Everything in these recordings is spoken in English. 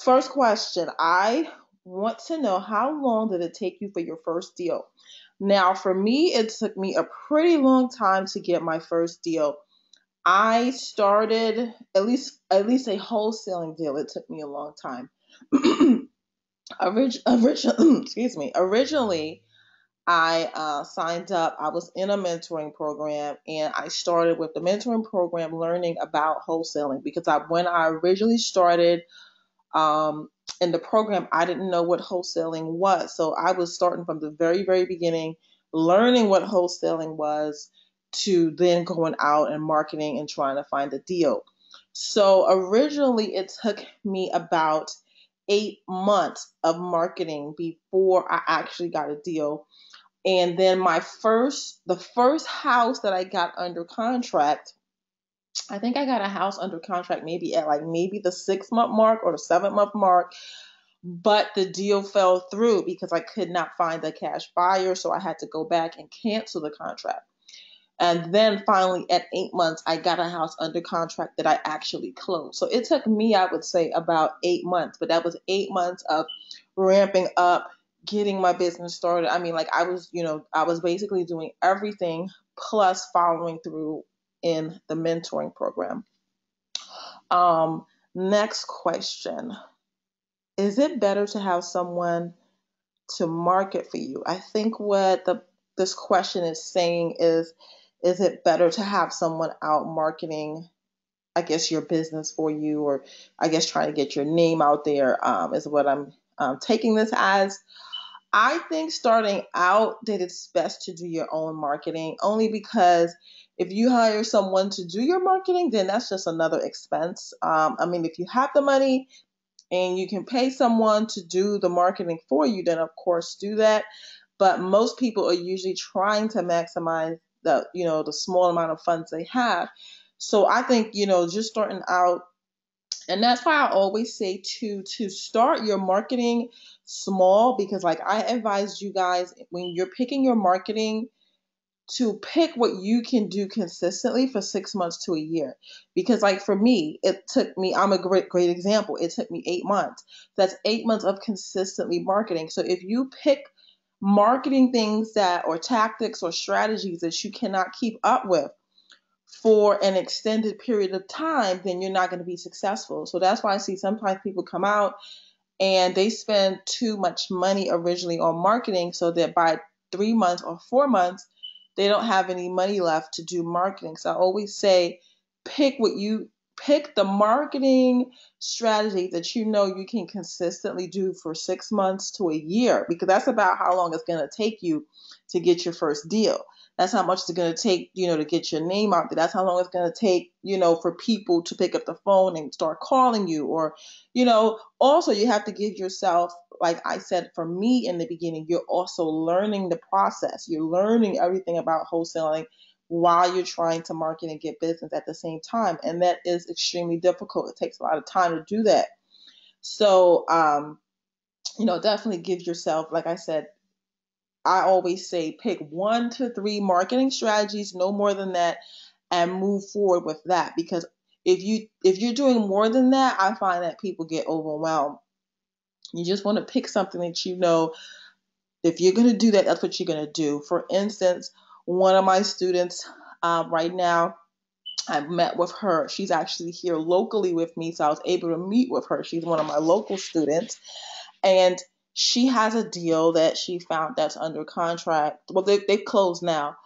First question, I want to know how long did it take you for your first deal? Now, for me, it took me a pretty long time to get my first deal. I started at least a wholesaling deal. It took me a long time. Excuse me. Originally, I signed up. I was in a mentoring program, and I started with the mentoring program learning about wholesaling because when I originally started um, in the program, I didn't know what wholesaling was. So I was starting from the very, very beginning, learning what wholesaling was, to then going out and marketing and trying to find a deal. So originally, it took me about 8 months of marketing before I actually got a deal. And then the first house that I got under contract, I think I got a house under contract maybe at maybe the 6 month mark or the 7 month mark, but the deal fell through because I could not find a cash buyer, so I had to go back and cancel the contract. And then finally, at 8 months, I got a house under contract that I actually closed. So it took me, I would say, about 8 months, but that was 8 months of ramping up, getting my business started. I mean, I was basically doing everything plus following through in the mentoring program. Next question. Is it better to have someone to market for you? I think what this question is saying is it better to have someone out marketing, I guess, your business for you, or I guess trying to get your name out there, is what I'm taking this as. I think starting out that it's best to do your own marketing only because if you hire someone to do your marketing, then that's just another expense. I mean, if you have the money and you can pay someone to do the marketing for you, then of course do that. But most people are usually trying to maximize the small amount of funds they have. So I think, just starting out, and that's why I always say to start your marketing small, because like I advise you guys when you're picking your marketing to pick what you can do consistently for 6 months to a year. Because like for me, it took me, I'm a great example. It took me 8 months. That's 8 months of consistently marketing. So if you pick marketing things that or tactics or strategies that you cannot keep up with for an extended period of time, then you're not going to be successful. So that's why I see sometimes people come out and they spend too much money originally on marketing so that by 3 months or 4 months, they don't have any money left to do marketing. So I always say pick the marketing strategy that you know you can consistently do for 6 months to a year, because that's about how long it's going to take you to get your first deal. That's how much it's going to take, to get your name out there. That's how long it's going to take, for people to pick up the phone and start calling you. Or, also you have to give yourself, like I said, for me in the beginning, you're also learning the process. You're learning everything about wholesaling while you're trying to market and get business at the same time. And that is extremely difficult. It takes a lot of time to do that. So, definitely give yourself, like I said, I always say pick 1 to 3 marketing strategies, no more than that, and move forward with that. Because if you're doing more than that, I find that people get overwhelmed. You just want to pick something that if you're going to do that, that's what you're going to do. For instance, one of my students right now, I've met with her. She's actually here locally with me, so I was able to meet with her. She's one of my local students, and she has a deal that she found that's under contract. Well, they've closed now,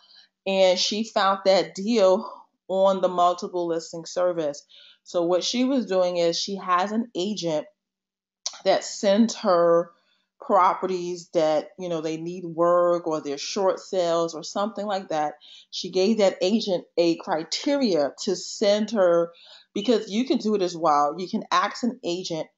and she found that deal on the multiple listing service. So what she was doing is she has an agent that sends her properties that they need work or they're short sales or something like that. She gave that agent a criteria to send her, because you can do it as well. You can ask an agent.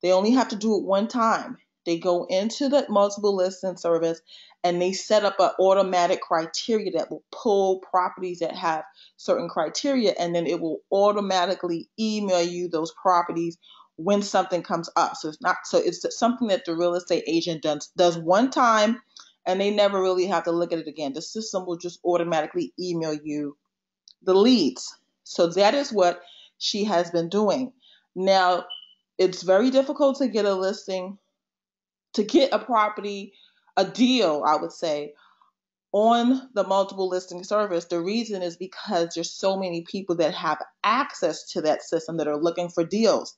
They only have to do it one time. They go into the multiple listing service and they set up an automatic criteria that will pull properties that have certain criteria, and then it will automatically email you those properties when something comes up. So it's something that the real estate agent does one time, and they never really have to look at it again. The system will just automatically email you the leads. So that is what she has been doing. Now, It's very difficult to get a listing, to get a property, a deal, I would say, on the multiple listing service. The reason is because there's so many people that have access to that system that are looking for deals.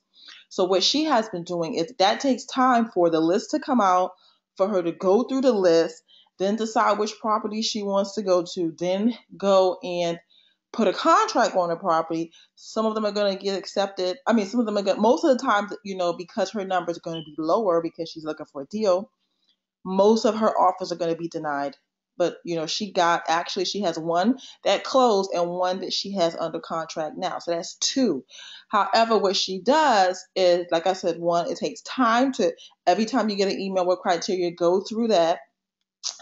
So what she has been doing is that takes time for the list to come out, for her to go through the list, then decide which property she wants to go to, then go and put a contract on a property. Some of them are going to get accepted. I mean, some of them are going, most of the time, because her number is going to be lower because she's looking for a deal, most of her offers are going to be denied. But she has one that closed and one that she has under contract now, so that's two. However, what she does is, like I said, one, it takes time to, every time you get an email with criteria, go through that.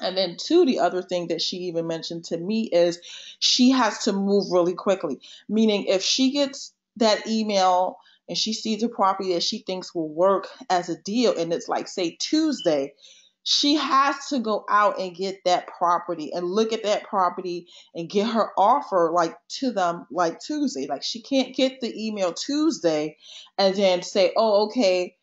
And then two, the other thing that she even mentioned to me is she has to move really quickly. Meaning, if she gets that email and she sees a property that she thinks will work as a deal, and it's like, say, Tuesday, she has to go out and get that property and look at that property and get her offer like to them like Tuesday. Like, she can't get the email Tuesday and then say, oh, okay,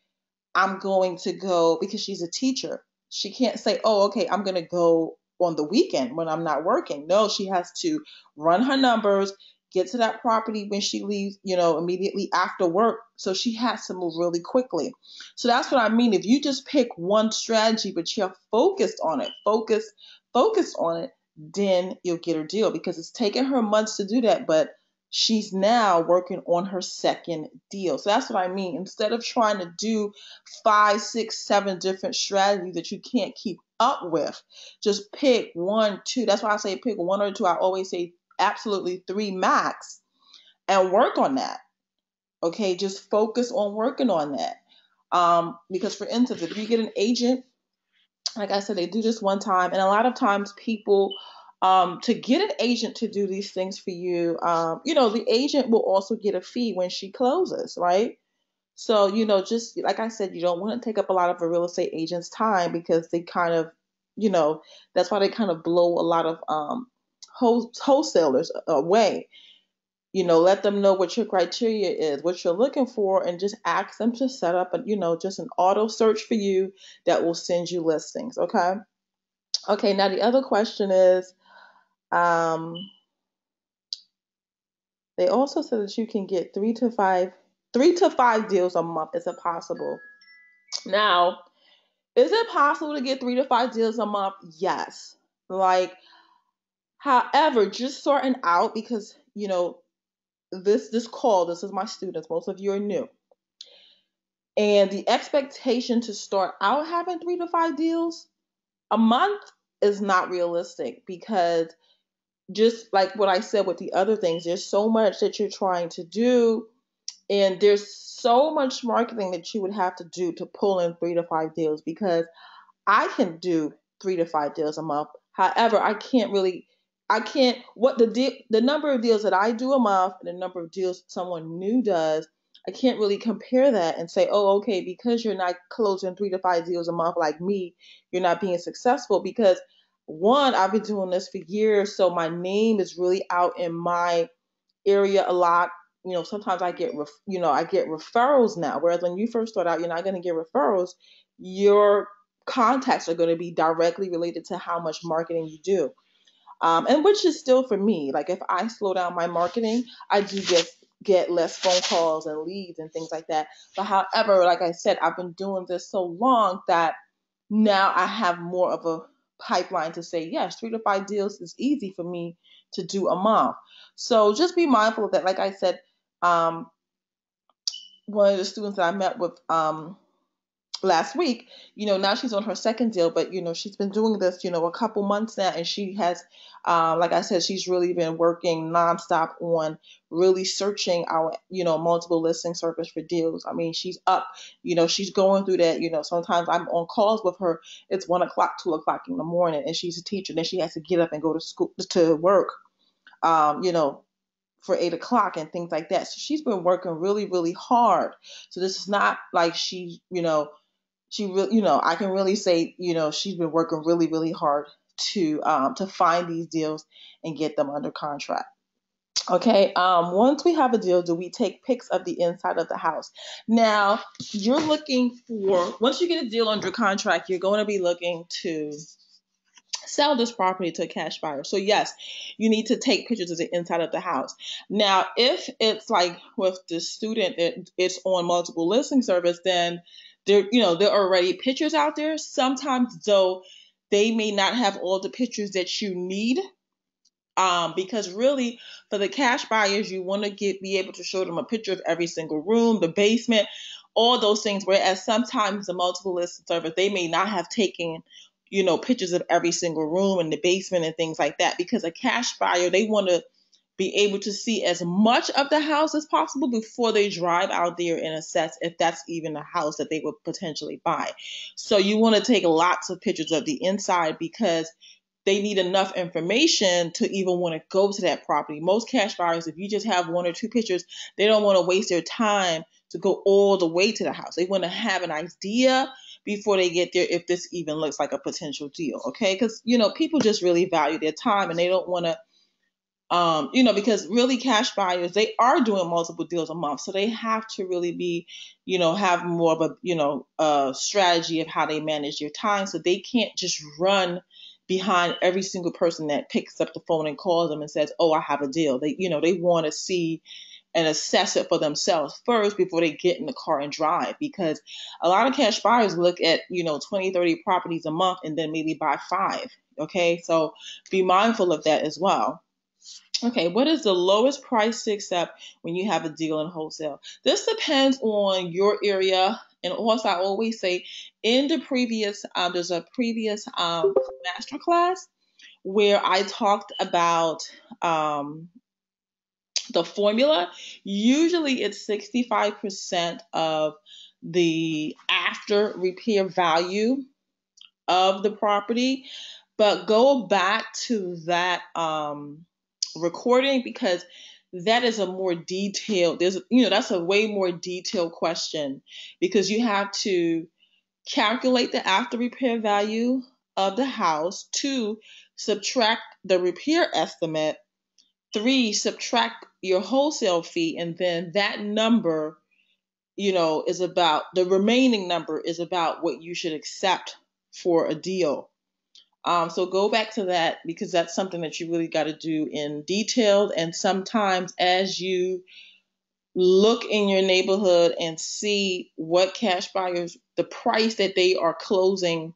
I'm going to go, because she's a teacher. She can't say, oh, okay, I'm going to go on the weekend when I'm not working. No, she has to run her numbers, get to that property when she leaves, immediately after work. So she has to move really quickly. So that's what I mean. If you just pick one strategy, but you're focused on it, focused on it, then you'll get her deal, because it's taken her months to do that. But she's now working on her second deal. So that's what I mean. Instead of trying to do 5, 6, 7 different strategies that you can't keep up with, just pick one, two. That's why I say pick one or two. I always say absolutely 3 max, and work on that. Okay, just focus on working on that. Because, for instance, if you get an agent, like I said, they do this one time, and a lot of times people, to get an agent to do these things for you, the agent will also get a fee when she closes, right? So, just like I said, you don't want to take up a lot of a real estate agent's time, because they kind of, that's why they kind of blow a lot of wholesalers away. Let them know what your criteria is, what you're looking for, and just ask them to set up just an auto search for you that will send you listings. Okay. Okay. Now the other question is, um, they also said that you can get 3 to 5 deals a month. Is it possible? Now, is it possible to get 3 to 5 deals a month? Yes. Like, however, just sorting out, because this is my students. Most of you are new. And the expectation to start out having 3 to 5 deals a month is not realistic, because just like what I said with the other things, there's so much that you're trying to do, and there's so much marketing that you would have to do to pull in 3 to 5 deals, because I can do 3 to 5 deals a month. However, I can't, the number of deals that I do a month and the number of deals someone new does, I can't really compare that and say, oh, okay, because you're not closing 3 to 5 deals a month like me, you're not being successful. Because, one, I've been doing this for years, so my name is really out in my area a lot. Sometimes I get referrals now, whereas when you first start out, you're not going to get referrals. Your contacts are going to be directly related to how much marketing you do, and which is still, for me, like, if I slow down my marketing, I do get less phone calls and leads and things like that. But however, like I said, I've been doing this so long that now I have more of a pipeline to say, yes, 3 to 5 deals is easy for me to do a month. So just be mindful of that. Like I said, um, one of the students that I met with last week, now she's on her second deal, but she's been doing this, a couple months now, and she has, like I said, she's really been working nonstop on really searching our, multiple listing service for deals. I mean, she's up, she's going through that. Sometimes I'm on calls with her. It's 1 o'clock, 2 o'clock in the morning, and she's a teacher. Then she has to get up and go to school, to work, um, you know, for 8 o'clock and things like that. So she's been working really, really hard. So this is not like she really, I can really say, she's been working really, really hard to find these deals and get them under contract. Okay, once we have a deal, do we take pics of the inside of the house? Now, you're looking for, once you get a deal under contract, you're going to be looking to sell this property to a cash buyer. So yes, you need to take pictures of the inside of the house. Now, if it's like with the student, it's on multiple listing service, then there are already pictures out there. Sometimes though, they may not have all the pictures that you need, because really for the cash buyers, you want to be able to show them a picture of every single room, the basement, all those things. Whereas sometimes the multiple listing service, they may not have taken, pictures of every single room and the basement and things like that, because a cash buyer, they want to be able to see as much of the house as possible before they drive out there and assess if that's even a house that they would potentially buy. So you want to take lots of pictures of the inside, because they need enough information to even want to go to that property. Most cash buyers, if you just have one or two pictures, they don't want to waste their time to go all the way to the house. They want to have an idea before they get there if this even looks like a potential deal. Okay, because people just really value their time, and they don't want to because really cash buyers, they are doing multiple deals a month. So they have to really be, have more of a strategy of how they manage their time. So they can't just run behind every single person that picks up the phone and calls them and says, oh, I have a deal. They want to see and assess it for themselves first before they get in the car and drive, because a lot of cash buyers look at, 20, 30 properties a month and then maybe buy five. Okay. So be mindful of that as well. Okay, what is the lowest price to accept when you have a deal in wholesale? This depends on your area. And also, I always say in the previous, there's a previous masterclass where I talked about the formula. Usually it's 65% of the after repair value of the property. But go back to that recording, because that is a more detailed, that's a way more detailed question, because you have to calculate the after repair value of the house, 2, subtract the repair estimate, 3, subtract your wholesale fee, and then that number, is about, the remaining number is about what you should accept for a deal. So go back to that, because that's something that you really got to do in detail. And sometimes as you look in your neighborhood and see what cash buyers, the price that they are closing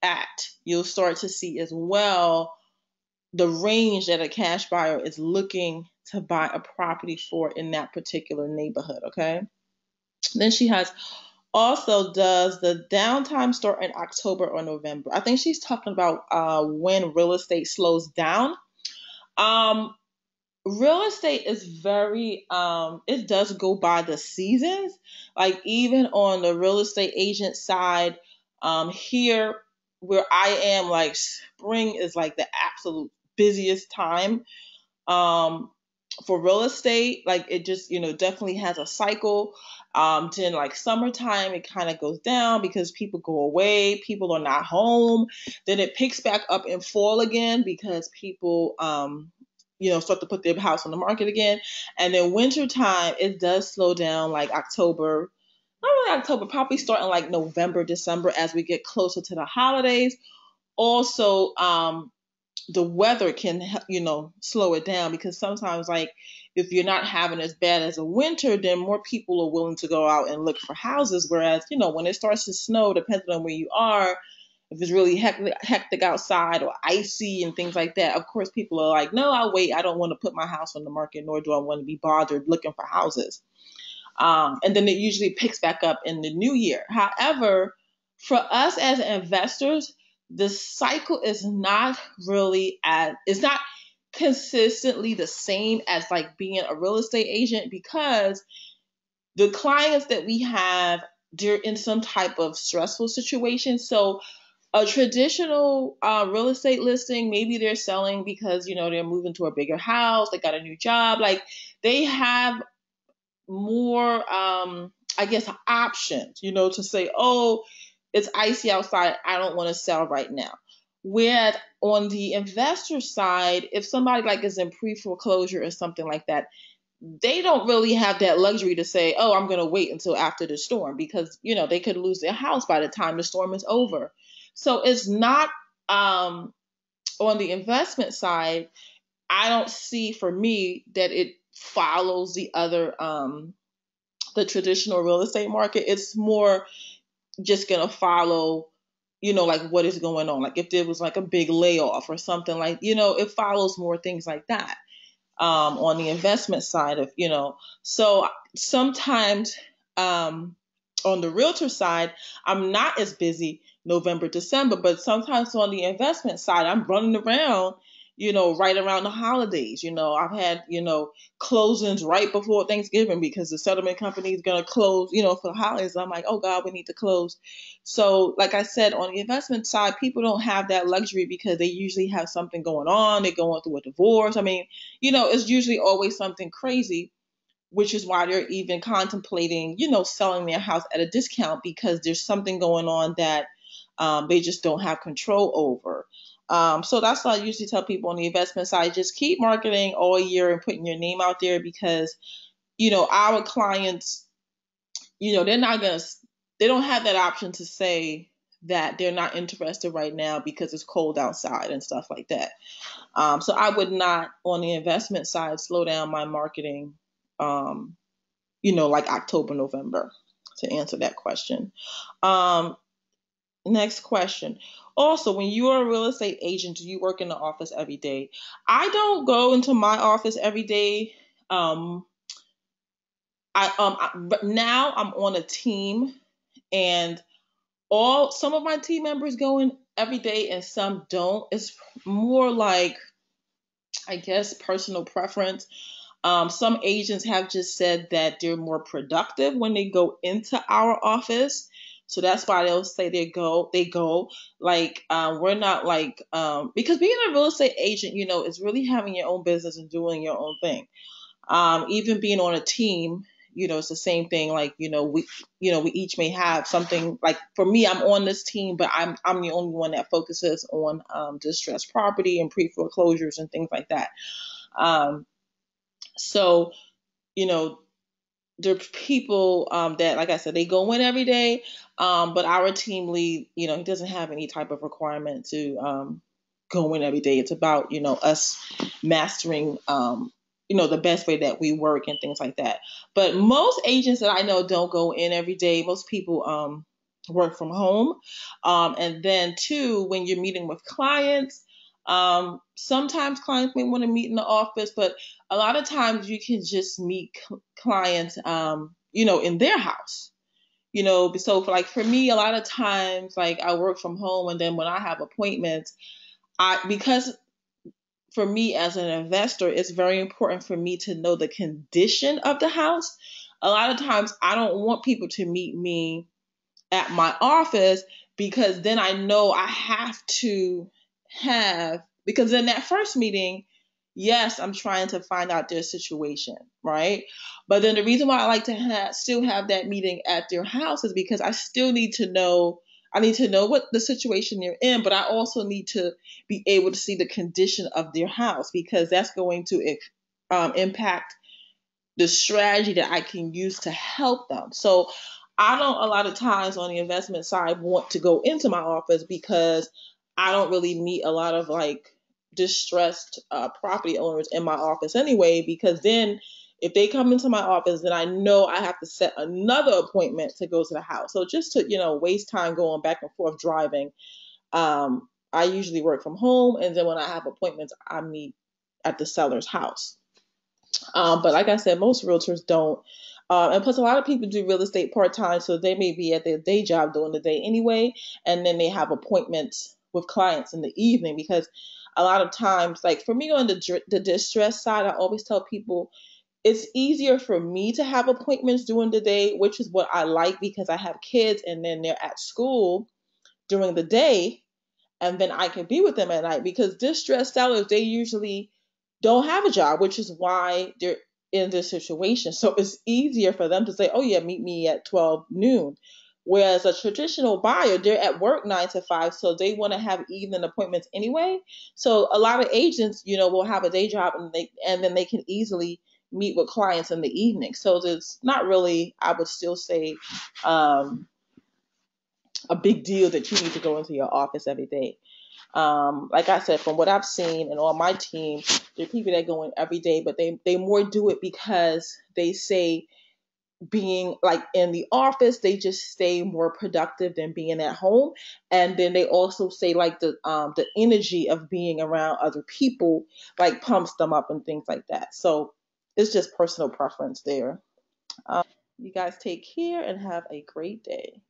at, you'll start to see as well the range that a cash buyer is looking to buy a property for in that particular neighborhood. Okay. Then she has, also, does the downtime start in October or November? I think she's talking about when real estate slows down. Um, Real estate is very, it does go by the seasons. Like even on the real estate agent side, here where I am, like spring is like the absolute busiest time. Um, for real estate, like it just, definitely has a cycle. Then like summertime, it kind of goes down because people go away, people are not home. Then it picks back up in fall again because people, start to put their house on the market again. And then wintertime, it does slow down like October, not really October, probably starting like November, December as we get closer to the holidays. Also, the weather can, slow it down, because sometimes like if you're not having as bad as a winter, then more people are willing to go out and look for houses. Whereas, when it starts to snow, depending on where you are, if it's really hectic outside or icy and things like that, of course people are like, no, I'll wait. I don't want to put my house on the market, nor do I want to be bothered looking for houses. And then it usually picks back up in the new year. However, for us as investors, the cycle is not really it's not consistently the same as like being a real estate agent, because the clients that we have, they're in some type of stressful situation. So a traditional real estate listing, maybe they're selling because, they're moving to a bigger house, they got a new job, like they have more, I guess, options, to say, oh, it's icy outside, I don't want to sell right now. Where on the investor side, if somebody like is in pre-foreclosure or something like that, they don't really have that luxury to say, oh, I'm going to wait until after the storm, because, they could lose their house by the time the storm is over. So it's not, on the investment side, I don't see, for me, that it follows the traditional real estate market. It's more just going to follow, like what is going on. Like if there was like a big layoff or something, like, it follows more things like that. On the investment side of, so sometimes, on the realtor side, I'm not as busy November, December, but sometimes on the investment side, I'm running around, right around the holidays. I've had, closings right before Thanksgiving because the settlement company is going to close, for the holidays. I'm like, oh God, we need to close. So, like I said, on the investment side, people don't have that luxury because they usually have something going on. They're going through a divorce. I mean, it's usually always something crazy, which is why they're even contemplating, selling their house at a discount, because there's something going on that they just don't have control over. So that's why I usually tell people on the investment side, just keep marketing all year and putting your name out there, because, our clients, they're not going to, they don't have that option to say that they're not interested right now because it's cold outside and stuff like that. So I would not, on the investment side, slow down my marketing, like October, November, to answer that question. Next question. Also, when you are a real estate agent, do you work in the office every day? I don't go into my office every day. Now I'm on a team, and some of my team members go in every day and some don't. It's more like, I guess, personal preference. Some agents have just said that they're more productive when they go into our office. So that's why they'll say they go. Like, we're not like, because being a real estate agent, is really having your own business and doing your own thing. Even being on a team, it's the same thing. Like, we each may have something. Like for me, I'm on this team, but I'm the only one that focuses on distressed property and pre-foreclosures and things like that. So, you know, there are people that, like I said, they go in every day, but our team lead, he doesn't have any type of requirement to go in every day. It's about, us mastering, the best way that we work and things like that. But most agents that I know don't go in every day. Most people work from home. And then, too, when you're meeting with clients, sometimes clients may want to meet in the office, but a lot of times you can just meet clients, in their house. So for me, a lot of times, like, I work from home, and then when I have appointments, because for me as an investor, it's very important for me to know the condition of the house. A lot of times I don't want people to meet me at my office, because then I know I have to because in that first meeting, yes, I'm trying to find out their situation, right? But then the reason why I like to still have that meeting at their house is because I still need to know. I need to know what the situation they're in, but I also need to be able to see the condition of their house, because that's going to impact the strategy that I can use to help them. So I don't, a lot of times on the investment side, want to go into my office, because I don't really meet a lot of like distressed property owners in my office anyway, because then if they come into my office, then I know I have to set another appointment to go to the house. So just to, waste time going back and forth driving, I usually work from home. And then when I have appointments, I meet at the seller's house. But like I said, most realtors don't. And plus, a lot of people do real estate part time, so they may be at their day job during the day anyway, and then they have appointments with clients in the evening. Because a lot of times, like for me on the distress side, I always tell people it's easier for me to have appointments during the day, which is what I like, because I have kids and then they're at school during the day, and then I can be with them at night. Because distressed sellers, they usually don't have a job, which is why they're in this situation. So it's easier for them to say, oh yeah, meet me at 12 noon. Whereas a traditional buyer, they're at work 9 to 5, so they want to have evening appointments anyway. So a lot of agents, will have a day job, and then they can easily meet with clients in the evening. So it's not really, I would still say, um, a big deal that you need to go into your office every day. Like I said, from what I've seen and on my team, there are people that go in every day, but they more do it because they say being like in the office, they just stay more productive than being at home. And then they also say like the energy of being around other people like pumps them up and things like that. So it's just personal preference there. You guys take care and have a great day.